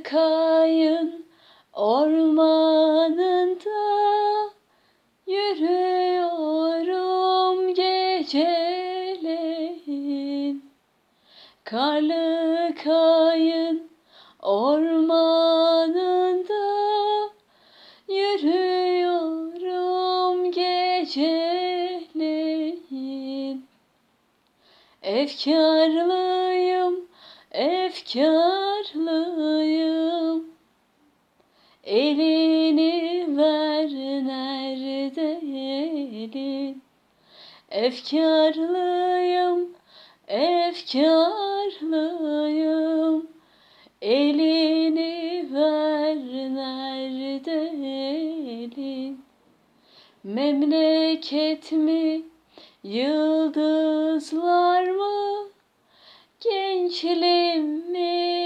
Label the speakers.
Speaker 1: Kalıkayın ormanında yürüyorum geceleyin. Kalıkayın ormanında yürüyorum geceleyin. Efkarlıyım, efkarlıyım. Elini ver, nerede elin? Efkarlıyım, efkarlıyım. Elini ver, nerede elin? Memleket mi, yıldızlar mı? Gençliğim mi,